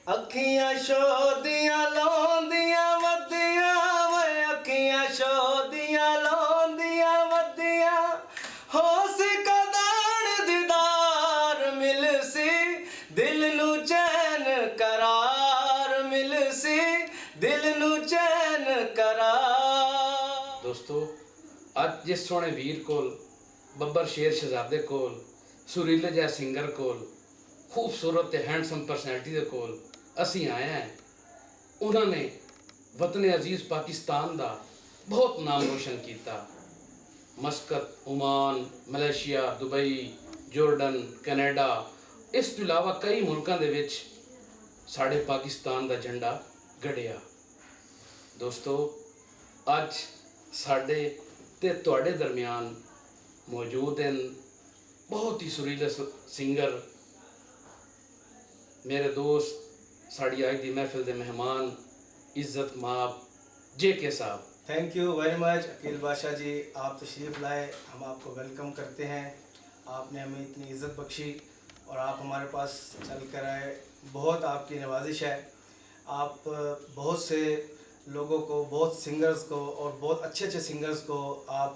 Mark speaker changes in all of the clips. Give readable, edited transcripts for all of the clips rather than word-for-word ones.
Speaker 1: अखियां शोदियां लौंदियां वदियां वे अखियां शोदियां लौंदियां वदियां होश कदाण दीदार मिलसी दिल नू चैन करार मिलसी दिल नू चैन करार।
Speaker 2: दोस्तों अज जिस सोहने वीर कोल बब्बर शेर शहजादे कोल सुरीले जै सिंगर कोल खूबसूरत ते हैंडसम परसनैलिटी दे कोल असी आए हैं। उन्होंने वतन अजीज़ पाकिस्तान का बहुत नाम रोशन किया। मस्कत, Oman, Malaysia, Dubai, Jordan, Canada, इस तो इलावा कई मुल्कों के विच साढ़े पाकिस्तान का झंडा गड़िया। दोस्तों अज साढ़े ते तुहाडे दरम्यान मौजूद हैं बहुत ही सुरीले सिंगर, मेरे दोस्त, साड़ी अज की महफिल के मेहमान इज्जत माब JK साहब।
Speaker 1: Thank you very much Akeel Badshah ji, आप तशरीफ़ लाए, हम आपको वेलकम करते हैं। आपने हमें इतनी इज़्ज़त बख्शी और आप हमारे पास चल कर आए, बहुत आपकी नवाजिश है। आप बहुत से लोगों को, बहुत सिंगर्स को और बहुत अच्छे अच्छे सिंगर्स को आप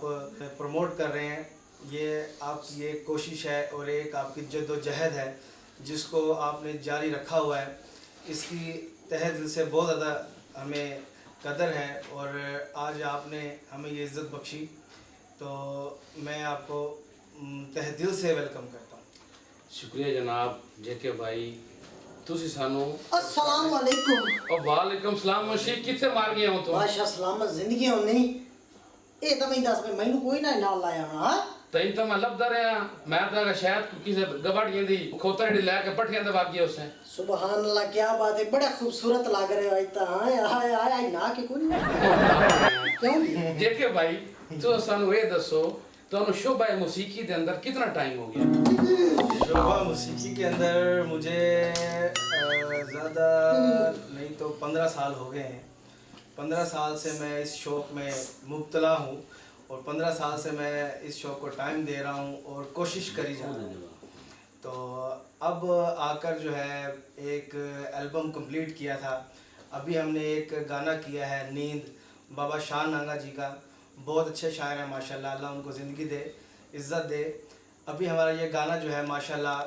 Speaker 1: प्रमोट कर रहे हैं। ये आपकी एक कोशिश है और एक आपकी जद्दोजहद है जिसको आपने जारी रखा हुआ है। इसकी तहे दिल से बहुत ज़्यादा हमें कदर है और आज आपने हमें ये इज़्ज़त बख्शी, तो मैं आपको तहे दिल से वेलकम करता हूँ।
Speaker 2: शुक्रिया जनाब JK भाई, तुसी सानू।
Speaker 3: अस्सलाम वालेकुम।
Speaker 2: और वालेकुम सलाम। मुशी किथे मार गए हो तो?
Speaker 3: बादशाह सलामत जिंदगी होनी ए तो मैं दस में मैनू कोई ना नाल लाया ना
Speaker 2: तई तो मैं लभदा रहा, मैं तो शायद किसी गवाड़ियां दी खोतड़ी लेके पठियां दे वागी उसने।
Speaker 3: सुभान अल्लाह, क्या बात है, बड़ा खूबसूरत लग रहे हो। आई तो हां हाय हाय ना के कोई क्यों
Speaker 2: JK भाई तो सानू ये दसो तो शोभा मौसीकी के अंदर कितना टाइम हो गया?
Speaker 1: शोभा मौसीकी के अंदर मुझे ज़्यादा नहीं तो 15 साल हो गए हैं। 15 साल से मैं इस शौक़ में मुब्तला हूँ और 15 साल से मैं इस शौक़ को टाइम दे रहा हूँ और कोशिश करी जा रहा हूँ। तो अब आकर जो है एक एल्बम कंप्लीट किया था। अभी हमने एक गाना किया है नींद, बाबा शाह नांगा जी का, बहुत अच्छे शायर हैं माशाल्लाह, अल्लाह उनको ज़िंदगी दे, इज़्ज़त दे। अभी हमारा ये गाना जो है माशाल्लाह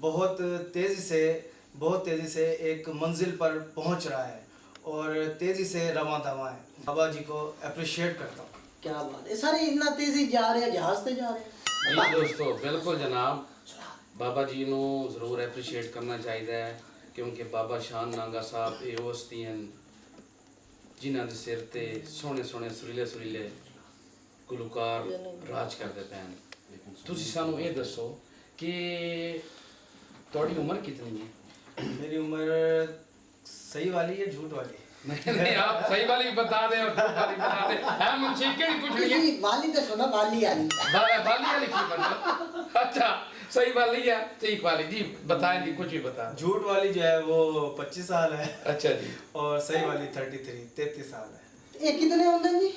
Speaker 1: बहुत तेज़ी से एक मंजिल पर पहुंच रहा है और तेज़ी से रवां दवा है। बाबा जी को अप्रिशिएट करता हूँ।
Speaker 3: क्या बात है, सारे इतना तेजी जा रहे हैं, जहाज से जा रहे हैं।
Speaker 2: जी दोस्तों बिल्कुल जनाब, बाबा जी को जरूर एप्रीशिएट करना चाहिए क्योंकि बाबा शाह नांगा साहब ये हस्ती हैं जिन्हों के सिर ते सोहने सोहने सुरीले गुलकार राज करते पे हैं। तुसी सानू ये दसो कि तुहाडी उम्र कितनी है?
Speaker 1: मेरी उम्र सही वाली है झूठ वाली?
Speaker 2: नहीं आप सही वाली बता दें और झूठ वाली बता दें। है मुंशी केड़ी पूछ रही है?
Speaker 3: किसी वाली तो सुना, वाली वाली
Speaker 2: वाली वाली की मतलब? अच्छा सही वाली है, ठीक वाली जी बताएं जी, कुछ भी बता।
Speaker 1: झूठ वाली जो है वो 25 साल है।
Speaker 2: अच्छा जी।
Speaker 1: और सही वाली 33 साल है।
Speaker 3: ये कितने होंगे जी?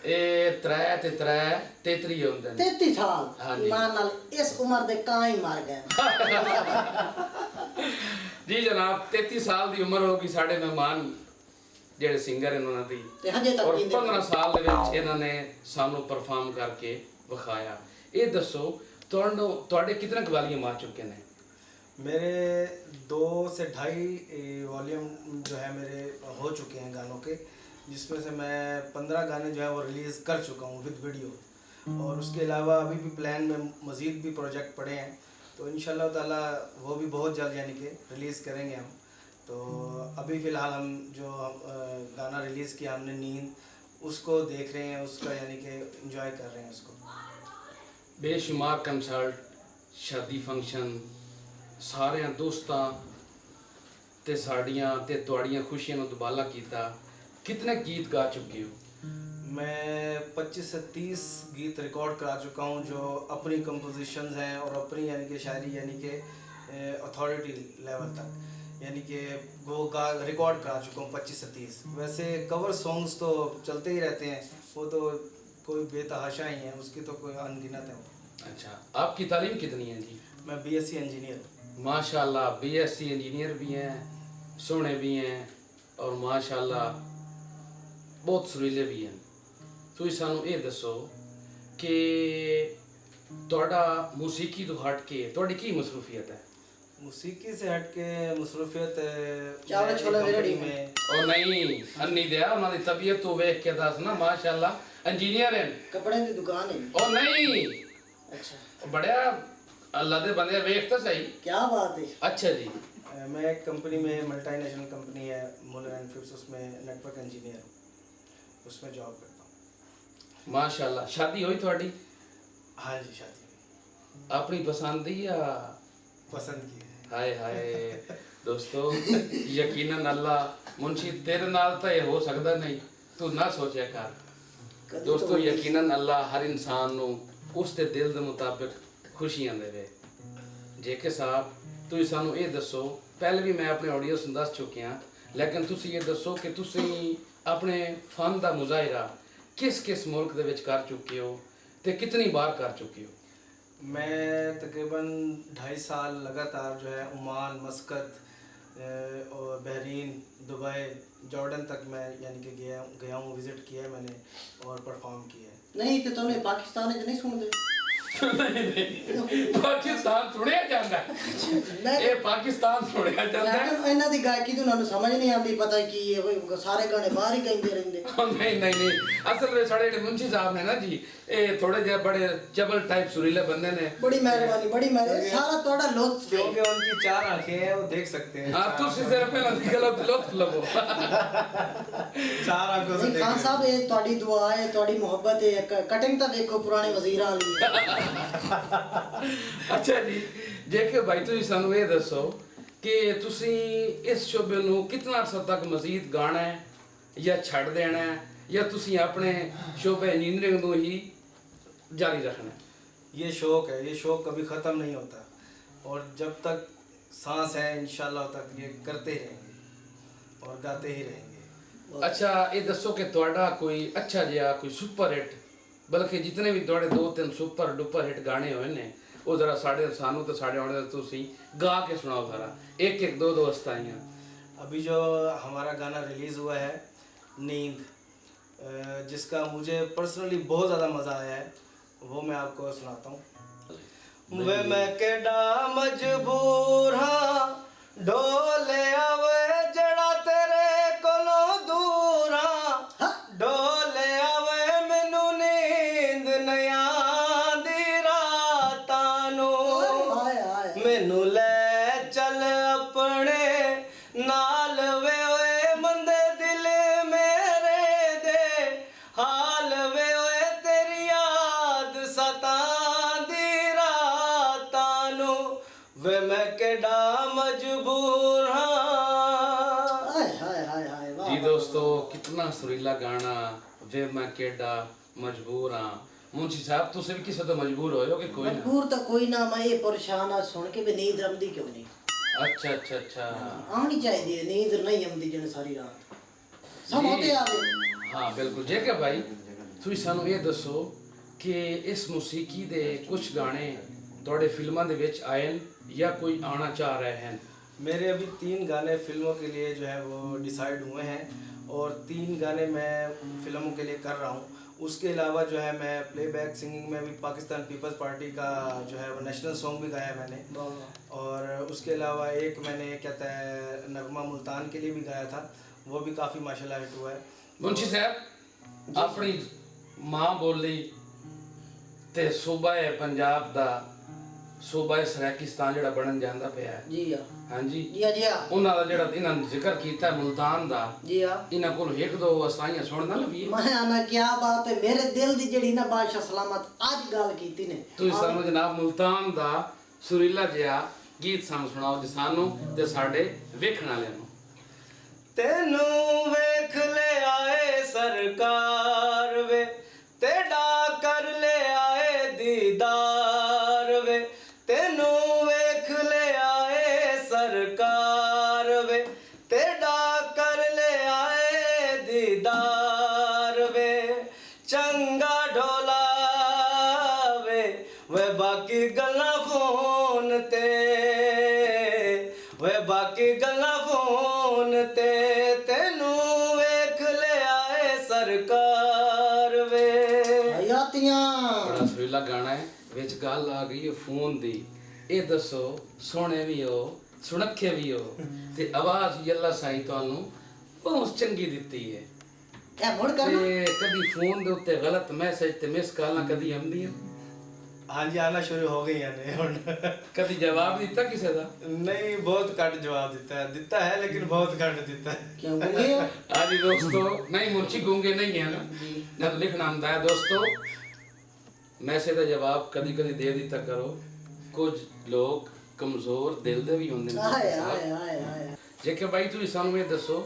Speaker 2: ए 3 ते 3 33 होंगे।
Speaker 3: 33 साल?
Speaker 2: हाँ जी।
Speaker 3: ईमान नाल इस उम्र दे कां ही मर गए।
Speaker 2: जी जनाब 33 साल की उम्र होगी साढ़े मेहमान जेडे सिंगर हैं उन्होंने दी,
Speaker 3: ते हजे तक
Speaker 2: और
Speaker 3: जींदे
Speaker 2: 15 साल दे विच इन्होंने सानू परफॉर्म करके विखाया। ये दसो तुहाडे कितने कवालियां मार चुके हैं?
Speaker 1: मेरे 2 से 2.5 वॉल्यूम जो है मेरे हो चुके हैं गानों के, जिसमें से मैं 15 गाने जो है वो रिलीज़ कर चुका हूँ विद वीडियो। और उसके अलावा अभी भी प्लान में मज़ीद भी प्रोजेक्ट पड़े हैं, तो इंशाल्लाह ताला वो भी बहुत जल्द यानी कि रिलीज़ करेंगे हम। तो अभी फ़िलहाल हम जो गाना रिलीज़ किया हमने नींद, उसको देख रहे हैं, उसका यानी कि एंजॉय कर रहे हैं उसको।
Speaker 2: बेशुमार कंसर्ट, शादी फंक्शन, सारे दोस्तां ते साड़ियां ते तुहाड़ियां खुशियां नूं दुबाला कीता। कितने गीत गा चुके हो?
Speaker 1: मैं 25 से 30 गीत रिकॉर्ड करा चुका हूँ जो अपनी कंपोजिशंस हैं और अपनी यानी कि शायरी यानी कि अथॉरिटी लेवल तक यानी कि वो रिकॉर्ड करा चुका हूँ 25 से 30। वैसे कवर सॉन्ग्स तो चलते ही रहते हैं, वो तो कोई बेतहाशा ही है, उसकी तो कोई अनगिनत है।
Speaker 2: अच्छा आपकी तालीम कितनी है जी?
Speaker 1: मैं BSc इंजीनियर।
Speaker 2: माशाल्लाह BSc इंजीनियर भी हैं, सोहने भी हैं और माशाल्लाह बहुत सुरीले भी हैं। ਤੁਸੀਂ ਸਾਨੂੰ ਇਹ ਦੱਸੋ ਕਿ ਤੁਹਾਡਾ ਮੂਸੀਕੀ ਤੋਂ ਹਟ ਕੇ ਤੁਹਾਡੀ ਕੀ ਮਸਰੂਫੀਅਤ ਹੈ?
Speaker 1: मौसीकी से हट के मसरूफियत
Speaker 3: चावल छोले
Speaker 1: कंपनी
Speaker 3: रेडी
Speaker 1: में
Speaker 2: ਉਹ ਨਹੀਂ ਅੰਨੀ ਦਿਆ ਉਹਨਾਂ ਦੀ ਤਬੀਅਤ ਤੋਂ ਵੇਖ ਕੇ ਦੱਸ ਨਾ ਮਾਸ਼ਾਅੱਲਾ ਇੰਜੀਨੀਅਰ हैं।
Speaker 3: कपड़े की दुकान है।
Speaker 2: ਉਹ ਨਹੀਂ
Speaker 3: अच्छा
Speaker 2: ਬੜਿਆ ਅੱਲਾ ਦੇ ਬੰਦੇ ਵੇਖ ਤਾਂ ਸਹੀ।
Speaker 3: क्या बात है।
Speaker 2: अच्छा जी
Speaker 1: मैं एक कंपनी में मल्टीनेशनल कंपनी है मुलर एंड फिप्स, उसमें नेटवर्क इंजीनियर हूँ, उसमें जॉब करता हूँ।
Speaker 2: माशाअल्लाह शादी हुई ਤੁਹਾਡੀ?
Speaker 1: हाँ जी, शादी हुई।
Speaker 2: ਆਪਣੀ ਪਸੰਦ ਦੀ ਜਾਂ
Speaker 1: पसंद की है।
Speaker 2: ਹਾਏ ਹਾਏ ਦੋਸਤੋ ਯਕੀਨਨ ਅੱਲਾ ਮੁਨਸ਼ੀ ਤੇਰੇ ਨਾਲ ਤਾਂ ਇਹ ਹੋ ਸਕਦਾ ਨਹੀਂ, ਤੂੰ ਨਾ ਸੋਚਿਆ ਕਰ।
Speaker 3: कभी
Speaker 2: ਦੋਸਤੋ
Speaker 3: तो-
Speaker 2: ਯਕੀਨਨ ਅੱਲਾ ਹਰ ਇਨਸਾਨ ਨੂੰ ਉਸ ਦੇ ਦਿਲ ਦੇ ਮੁਤਾਬਿਕ ਖੁਸ਼ੀਆਂ ਦੇਵੇ। ਜੇਕੇ ਸਾਹਿਬ ਤੁਸੀਂ ਸਾਨੂੰ ਇਹ ਦੱਸੋ, ਪਹਿਲੇ ਵੀ ਮੈਂ ਆਪਣੇ ਆਡੀਅנס ਨੂੰ ਦੱਸ ਚੁੱਕਿਆ, ਲੇਕਿਨ ਤੁਸੀਂ ਇਹ ਦੱਸੋ ਕਿ ਤੁਸੀਂ ਆਪਣੇ ਫਨ ਦਾ ਮੁਜ਼ਾਹਿਰਾ ਕਿਸ ਕਿਸ ਮੁਲਕ ਦੇ ਵਿੱਚ ਕਰ ਚੁੱਕੇ ਹੋ ਤੇ ਕਿਤਨੀ ਵਾਰ ਕਰ ਚੁੱਕੇ ਹੋ?
Speaker 1: मैं तकरीबन 2.5 साल लगातार जो है ओमान, मस्कत और बहरीन, दुबई, जॉर्डन तक मैं यानी कि गया हूँ, विज़िट किया है मैंने और परफॉर्म किया है।
Speaker 3: नहीं तो तुमने पाकिस्तान च नहीं सुनते?
Speaker 2: ਨਹੀਂ ਨਹੀਂ ਪਾਕਿਸਤਾਨ ਸੁਣਿਆ ਜਾਂਦਾ
Speaker 3: मैं
Speaker 2: ਇਹ ਪਾਕਿਸਤਾਨ ਸੁਣਿਆ ਜਾਂਦਾ
Speaker 3: लेकिन ਇਹਨਾਂ ਦੀ ਗਾਇਕੀ ਤੋਂ ਉਹਨਾਂ ਨੂੰ ਸਮਝ ਨਹੀਂ ਆਉਂਦੀ, ਪਤਾ ਕੀ ਹੈ ਕੋਈ ਸਾਰੇ ਗਾਣੇ ਬਾਹਰ ਹੀ ਗਾਉਂਦੇ ਰਹਿੰਦੇ।
Speaker 2: ਨਹੀਂ ਨਹੀਂ ਨਹੀਂ ਅਸਲ ਵਿੱਚ ਸਾਡੇ ਜਿਹੜੇ ਮੁੰਸ਼ੀ ਸਾਹਿਬ ਨੇ ਨਾ ਜੀ, ਇਹ ਥੋੜੇ ਜਿਹੇ ਬੜੇ ਚਬਲ ਟਾਈਪ ਸੁਰੀਲੇ ਬੰਦੇ ਨੇ।
Speaker 3: ਬੜੀ ਮਿਹਰਬਾਨੀ, ਬੜੀ ਮਿਹਰਬਾਨੀ, ਸਾਰਾ ਤੁਹਾਡਾ ਲੁਤਫ ਹੈ।
Speaker 1: क्योंकि उनकी 4 आंखें हैं, वो देख सकते हैं।
Speaker 2: ਹਾਂ ਤੁਸੀਂ ਸਿਰਫ ਇਹਨਾਂ ਦੀ ਗਲਤ ਲੁਤਫ ਲਵੋ।
Speaker 1: 4 आंखों से
Speaker 3: ਨਹੀਂ ਖਾਨ
Speaker 1: देख
Speaker 3: ਸਾਹਿਬ, ਇਹ ਤੁਹਾਡੀ ਦੁਆ ਹੈ, ਤੁਹਾਡੀ ਮੁਹੱਬਤ ਹੈ। ਕਟਿੰਗ ਤਾਂ ਵੇਖੋ ਪੁਰਾਣੇ ਵਜ਼ੀਰਾਂ ਵਾਲੀ।
Speaker 2: ਅੱਛਾ ਜੀ, ਜੇਕੇ ਭਾਈ ਤੁਸੀਂ ਸਾਨੂੰ ਇਹ ਦੱਸੋ ਕਿ ਤੁਸੀਂ ਇਸ ਸ਼ੋਬੇ ਨੂੰ ਕਿੰਨਾ ਅਰਸਾ ਤੱਕ ਮਜ਼ੀਦ ਗਾਣਾ ਹੈ ਜਾਂ ਛੱਡ ਦੇਣਾ ਹੈ, ਜਾਂ ਤੁਸੀਂ ਆਪਣੇ ਸ਼ੋਬੇ ਇੰਜੀਨੀਅਰਿੰਗ ਨੂੰ ਹੀ ਜਾਰੀ ਰੱਖਣਾ ਹੈ?
Speaker 1: ये शौक है, ये शौक कभी ख़त्म नहीं होता और जब तक सांस है इंशाल्लाह तक ये करते ही रहेंगे और गाते ही रहेंगे।
Speaker 2: ਅੱਛਾ ਇਹ ਦੱਸੋ ਕਿ ਤੁਹਾਡਾ ਕੋਈ ਅੱਛਾ ਜਿਹਾ ਕੋਈ ਸੁਪਰ ਹਿੱਟ, ਬਲਕਿ ਜਿਤਨੇ ਵੀ ਤੁਹਾਡੇ 2-3 ਸੁਪਰ ਡੁਪਰ ਹਿੱਟ ਗਾਣੇ ਹੋਏ ਨੇ, ਉਹ ਜ਼ਰਾ ਸਾਨੂੰ ਤੇ ਸਾਡੇ ਆਉਣੇ ਤੁਸੀਂ ਗਾ ਕੇ ਸੁਣਾਓ ਜ਼ਰਾ, ਇੱਕ ਇੱਕ ਦੋ ਦੋ ਅਸਤਾਈਆਂ।
Speaker 1: अभी जो हमारा गाना रिलीज़ हुआ है नींद, जिसका मुझे पर्सनली बहुत ज़्यादा मज़ा आया है, वो मैं आपको सुनाता हूँ। वे मैं केडा मजबूर हाँ, ढोले आवे जड़ा तेरे कोलों दूर हाँ, ढोले आवे मैनू नींद नहीं आंदी रातां नू,
Speaker 3: ਹਾਏ ਹਾਏ।
Speaker 1: मैनू ले चल अपने नाल वे ओए मंदे दिल मेरे दे हाल वे ओए तेरी याद सतांदी रातां नू, वे मैं केडा मजबूर हाँ।
Speaker 3: ਹਾਏ ਹਾਏ ਹਾਏ ਹਾਏ ਵਾਹ।
Speaker 2: ਜੀ ਦੋਸਤੋ, ਕਿੰਨਾ ਸੁਰੀਲਾ ਗਾਣਾ, ਵੇ ਮੈਂ ਕਿਹੜਾ ਮਜਬੂਰ ਹਾਂ। ਮੁੰਸ਼ੀ ਸਾਹਿਬ ਤੁਸੀਂ ਵੀ ਕਿਸੇ ਤੋਂ ਮਜਬੂਰ ਹੋਏ ਹੋ ਕਿ ਕੋਈ ਨਾ?
Speaker 3: ਮਜਬੂਰ ਤਾਂ ਕੋਈ ਨਾ, ਮੈਂ ਇਹ ਪਰੇਸ਼ਾਨ ਆ ਸੁਣ ਕੇ ਵੀ ਨੀਂਦ ਆਉਂਦੀ ਕਿਉਂ ਨਹੀਂ।
Speaker 2: ਅੱਛਾ ਅੱਛਾ ਅੱਛਾ
Speaker 3: ਆਉਣੀ ਚਾਹੀਦੀ ਹੈ, ਨੀਂਦ ਨਹੀਂ ਆਉਂਦੀ ਜਿਹਨੇ ਸਾਰੀ ਰਾਤ। ਸਭ
Speaker 2: ਜੀ।
Speaker 3: ਹੋਤੇ ਆਵੇ।
Speaker 2: ਹਾਂ ਬਿਲਕੁਲ। ਜੇਕਰ ਭਾਈ ਤੁਸੀਂ ਸਾਨੂੰ ਇਹ ਦੱਸੋ ਕਿ ਇਸ ਮੂਸੀਕੀ ਦੇ ਕੁਝ ਗਾਣੇ ਤੁਹਾਡੇ ਫਿਲਮਾਂ ਦੇ ਵਿੱਚ ਆਏ ਨੇ ਜਾਂ ਕੋਈ ਆਣਾ ਚਾਹ ਰਹੇ ਹਨ?
Speaker 1: मेरे अभी 3 गाने फिल्मों के लिए जो है वो डिसाइड हुए हैं और 3 गाने मैं फिल्मों के लिए कर रहा हूँ। उसके अलावा जो है मैं प्लेबैक सिंगिंग में भी पाकिस्तान पीपल्स पार्टी का जो है वो नेशनल सॉन्ग भी गाया मैंने, और उसके अलावा एक मैंने कहता है नगमा मुल्तान के लिए भी गाया था, वो भी काफ़ी माशाल्लाह हिट हुआ है।
Speaker 2: ਮੁੰਸ਼ੀ ਸਾਹਿਬ ਆਪਣੀ ਮਾਂ ਬੋਲੀ ਤੇ ਸੂਬਾ ਹੈ ਪੰਜਾਬ ਦਾ, ਸੂਬਾ ਸਰਾਕਿਸਤਾਨ ਜਿਹੜਾ ਬਣਨ ਜਾਂਦਾ ਪਿਆ ਹੈ,
Speaker 3: ਜੀ ਆ
Speaker 2: ਹਾਂਜੀ,
Speaker 3: ਜੀ ਆ ਜੀ ਆ
Speaker 2: ਉਹਨਾਂ ਦਾ ਜਿਹੜਾ ਇਹਨਾਂ ਨੇ ਜ਼ਿਕਰ ਕੀਤਾ ਮੁਲਤਾਨ ਦਾ,
Speaker 3: ਜੀ ਆ।
Speaker 2: ਇਹਨਾਂ ਕੋਲ ਇੱਕ ਦੋ ਅਸਾਈਆਂ ਸੁਣਨ ਨਾਲ ਵੀ
Speaker 3: ਮੈਂ ਆਨਾ ਕੀ ਬਾਤ ਹੈ, ਮੇਰੇ ਦਿਲ ਦੀ ਜਿਹੜੀ ਨਾ ਬਾਦਸ਼ਾਹ ਸਲਾਮਤ ਅੱਜ ਗੱਲ ਕੀਤੀ ਨੇ।
Speaker 2: ਤੁਸੀਂ ਸਾਨੂੰ ਜਨਾਬ ਮੁਲਤਾਨ ਦਾ ਸੁਰੀਲਾ ਜਿਹਾ ਗੀਤ ਸਾਨੂੰ ਸੁਣਾਓ ਜੀ, ਸਾਨੂੰ ਤੇ ਸਾਡੇ ਵੇਖਣ ਵਾਲਿਆਂ ਨੂੰ।
Speaker 1: तेनू वेख ले आए सरकार वे, तेड़ा कर ले आए दीदार वे, तेनू वेख ले आए सरकार वे, तेड़ा कर ले आए दीदार वे, चंगा ढोला वे बाकी गल्लां फोन ते, वे बाकी गल्लां फोन ਤੇ ਤੈਨੂੰ ਵੇਖ ਲਿਆਏ ਸਰਕਾਰ ਵੇ।
Speaker 3: ਹਯਾਤੀਆਂ
Speaker 2: ਬੜਾ ਸੁਰੀਲਾ ਗਾਣਾ ਹੈ, ਵਿੱਚ ਗੱਲ ਆ ਗਈ ਹੈ ਫੋਨ ਦੀ। ਇਹ ਦੱਸੋ ਸੋਹਣੇ ਵੀ ਹੋ, ਸੁਣੱਖੇ ਵੀ ਹੋ, ਤੇ ਆਵਾਜ਼ ਵੀ ਅੱਲਾ ਸਾਈਂ ਤੁਹਾਨੂੰ ਬਹੁਤ ਚੰਗੀ ਦਿੱਤੀ ਹੈ।
Speaker 3: ਇਹ ਮੁੜ ਕਰਨਾ
Speaker 2: ਤੇ ਕਦੀ ਫੋਨ ਦੇ ਉੱਤੇ ਗਲਤ ਮੈਸੇਜ ਤੇ ਮਿਸ ਕਾਲਾਂ ਕਦੀ ਆਉਂਦੀਆਂ?
Speaker 1: हाँ जी आना शुरू हो गई ने हुण।
Speaker 2: ਕਦੀ ਜਵਾਬ ਦਿੱਤਾ ਕਿਸੇ ਦਾ?
Speaker 1: नहीं बहुत घट जवाब दिता है लेकिन बहुत घट दिता है।
Speaker 3: क्यों गूंगे हो?
Speaker 2: हाँ जी दोस्तों, नहीं मुंशी गूंगे नहीं है ना, जब लिखना आंदा है दोस्तों, मैसेज का जवाब कदी कदी दे दिता करो। कुछ लोग कमजोर दिल दे भी होंगे
Speaker 3: हाय हाय हाय हाय।
Speaker 2: जे कि भाई तुसीं सानू ये दसो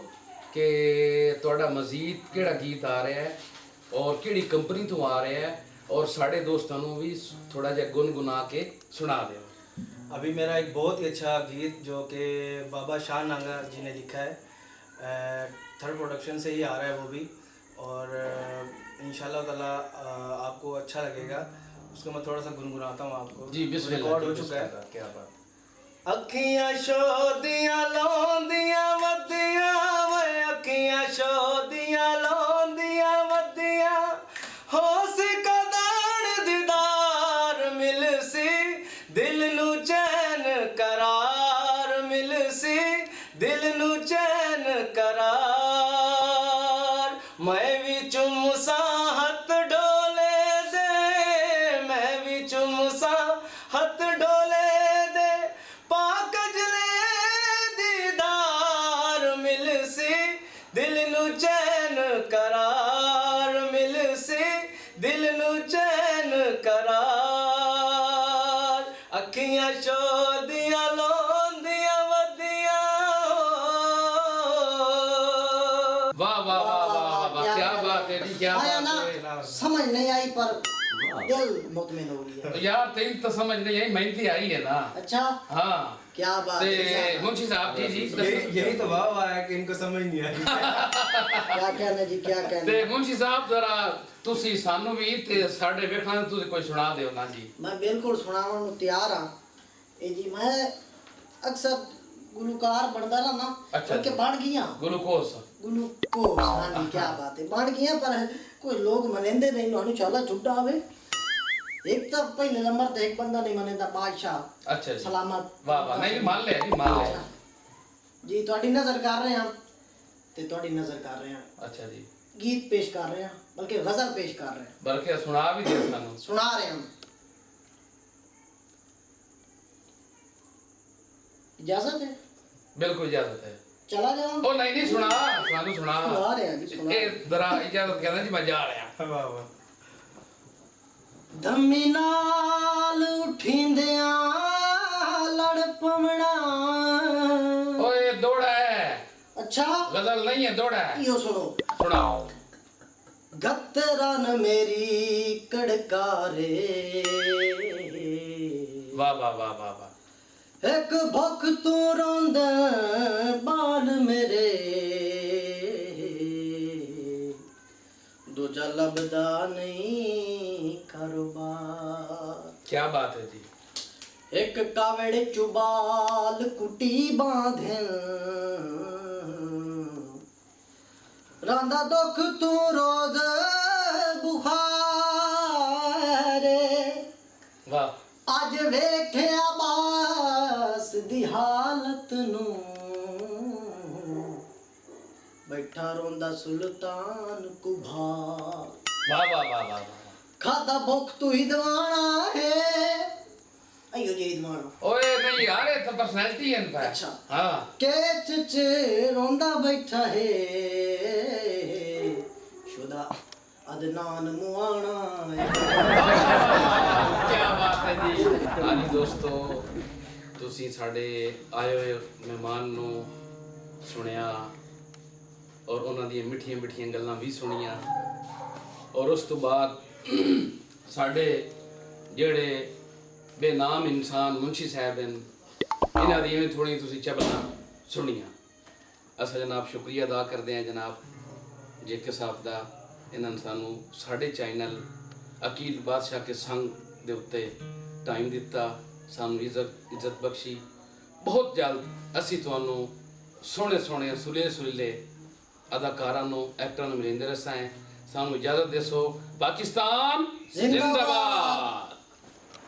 Speaker 2: कि तुहाडा मजीद किहड़ा गीत आ रहा है और किहड़ी कंपनी तो आ रहा है, और साढ़े दोस्तों भी थोड़ा जिहा गुनगुना के सुना दो।
Speaker 1: अभी मेरा एक बहुत ही अच्छा गीत जो कि बाबा शाह नांगा जी ने लिखा है, थर्ड प्रोडक्शन से ही आ रहा है वो भी, और इंशाल्लाह ताला आपको अच्छा लगेगा। उसको मैं थोड़ा सा गुनगुनाता हूँ आपको।
Speaker 2: जी बिस्मिल्लाह।
Speaker 1: रिकॉर्ड हो चुका है।
Speaker 2: क्या बात।
Speaker 1: अखियां शोदियां लौंदियां वदियां वे, अखियां शोदियां लौंदियां वदियां, होश कदाण दीदार मिल सी, दिल नू चैन करार मिल सी, दिल नू चैन करार। मैं भी चुमसा हथ डोले दे, मैं भी चुमसा हथ डोले दे, पाक जले दीदार मिल सी, दिल नू चैन करार मिल सी, दिल नू चैन करार। अखियां शोदियां लौंदियां वदियां।
Speaker 2: वाह वाह वाह वाह वाह, क्या बात है जी, क्या
Speaker 3: आया
Speaker 2: बात
Speaker 3: ना,
Speaker 2: है।
Speaker 3: समझ नहीं आई पर दिल मुतमिन हो गया।
Speaker 2: तो यार तेरी तो समझ नहीं आई, मेहनती आई है ना।
Speaker 3: अच्छा
Speaker 2: हाँ
Speaker 3: क्या बात है,
Speaker 2: ते
Speaker 3: क्या बात।
Speaker 2: मुंशी साहब जी
Speaker 1: यही तो वाह वाह है कि इनको समझ नहीं आई।
Speaker 3: क्या कहना जी, क्या कहना।
Speaker 2: ਤੇ ਮੁੰਸ਼ੀ ਸਾਹਿਬ ਜ਼ਰਾ ਤੁਸੀਂ ਸਾਨੂੰ ਵੀ ਤੇ ਸਾਡੇ ਵੇਖਾਂ ਨੂੰ ਤੁਸੀਂ ਕੋਈ ਸੁਣਾ ਦਿਓ ਨਾ ਜੀ।
Speaker 3: मैं बिल्कुल सुनावन ਨੂੰ ਤਿਆਰ ਹਾਂ। ਇਹ ਜੀ ਮੈਂ ਅਕਸਰ ਗੁਲੂਕਾਰ ਬਣਦਾ ਨਾ ਨਾ
Speaker 2: अच्छा
Speaker 3: ਬਲਕਿ
Speaker 2: जी।
Speaker 3: ਬਣ ਗਈਆਂ
Speaker 2: ਗਲੂਕੋਸ।
Speaker 3: ग्लूकोज। हाँ जी क्या बात है, बन गया पर कोई लोग मनेंदे नहीं, उन्होंने चला झुट्टा आवे। एक तो पहले नंबर ते एक बंदा नहीं मनेंदा, बादशाह
Speaker 2: अच्छा जी।
Speaker 3: सलामत।
Speaker 2: वाह वाह, नहीं मान लिया जी, मान लिया।
Speaker 3: जी ਤੁਹਾਡੀ ਨਜ਼ਰ ਕਰ ਰਹੇ ਹਾਂ ਤੇ ਤੁਹਾਡੀ ਨਜ਼ਰ ਕਰ ਰਹੇ ਹਾਂ,
Speaker 2: अच्छा जी।
Speaker 3: गीत पेश कर रहे हैं बल्कि गजल पेश कर रहे हैं,
Speaker 2: बल्कि सुना भी दे सानू।
Speaker 3: सुना रहे हैं। इजाजत है?
Speaker 2: बिल्कुल इजाजत है।
Speaker 3: चला जाऊं?
Speaker 2: ओ नहीं नहीं, सुना सानू सुना।
Speaker 3: सुना रहे हैं जी, सुना रहे
Speaker 2: ए जरा इजाजत कहना जी, मैं जा रहा।
Speaker 1: वाह वाह।
Speaker 3: धम्मी नाल उठिंदियां लड़ पवना।
Speaker 2: ओए दौड़ा है।
Speaker 3: अच्छा
Speaker 2: गजल नहीं है, दौड़ा है।
Speaker 3: यो सुनो।
Speaker 2: सुनाओ।
Speaker 3: गतरन मेरी कड़कारे,
Speaker 2: वाह वाह वाह वाह वाह।
Speaker 3: एक भुख तू रोंद बाल मेरे, दूजा लभदा नहीं कारोबार।
Speaker 2: क्या बात है जी।
Speaker 3: एक कावड़ चुबाल कुटी बांधन, रांदा दुख तू रोज बुखारे,
Speaker 2: वाह।
Speaker 3: अज वेख्या बास दी हालत नू, बैठा रोंदा सुल्तान कुभार।
Speaker 2: वाह वाह वाह वाह वाह।
Speaker 3: खादा भुख तू ही दवाना है, अयो जी दवाना।
Speaker 2: ओए नहीं यार, ये तो पर्सनालिटी है इनका।
Speaker 3: अच्छा।
Speaker 2: हाँ।
Speaker 3: केच च रोंदा बैठा है, शुदा अदनान मुआना है।
Speaker 2: क्या बात है जी। हाँ जी दोस्तों, ਤੁਸੀਂ ਸਾਡੇ ਆਏ ਹੋਏ ਮਹਿਮਾਨ ਨੂੰ ਸੁਣਿਆ ਔਰ ਉਹਨਾਂ ਦੀਆਂ ਮਿੱਠੀਆਂ ਮਿੱਠੀਆਂ ਗੱਲਾਂ ਵੀ ਸੁਣੀਆਂ, ਔਰ ਉਸ ਤੋਂ ਬਾਅਦ ਸਾਡੇ ਜਿਹੜੇ ਬੇਨਾਮ ਇਨਸਾਨ ਮੁੰਸ਼ੀ ਸਾਹਿਬ ਹਨ, ਇਹਨਾਂ ਦੀਆਂ ਵੀ ਥੋੜ੍ਹੀਆਂ ਤੁਸੀਂ ਚਬਲਾਂ ਸੁਣੀਆਂ। ਅਸਾਂ ਜਨਾਬ ਸ਼ੁਕਰੀਆ ਅਦਾ ਕਰਦੇ ਹਾਂ ਜਨਾਬ ਜੇਕੇ ਸਾਹਿਬ ਦਾ, ਇਹਨਾਂ ਨੇ ਸਾਨੂੰ ਸਾਡੇ ਚੈਨਲ ਅਕੀਲ ਬਾਦਸ਼ਾਹ ਕੇ ਸੰਗ ਦੇ ਉੱਤੇ ਟਾਈਮ ਦਿੱਤਾ, ਸਾਨੂੰ ਇੱਜ਼ਤ ਬਖਸ਼ੀ। ਬਹੁਤ ਜਲਦ ਅਸੀਂ ਤੁਹਾਨੂੰ ਸੋਹਣੇ ਸੋਹਣੇ ਸੁਲੇ ਸੁਲੇ ਅਦਾਕਾਰਾਂ ਨੂੰ ਐਕਟਰਾਂ ਨੂੰ ਮਿਲਦੇ ਰਸਾਂ ਸਾਨੂੰ ਇਜਾਜ਼ਤ ਦੇਸੋ ਪਾਕਿਸਤਾਨ
Speaker 3: ਜ਼ਿੰਦਾਬਾਦ।
Speaker 2: ਜ਼ਿੰਦਾਬਾਦ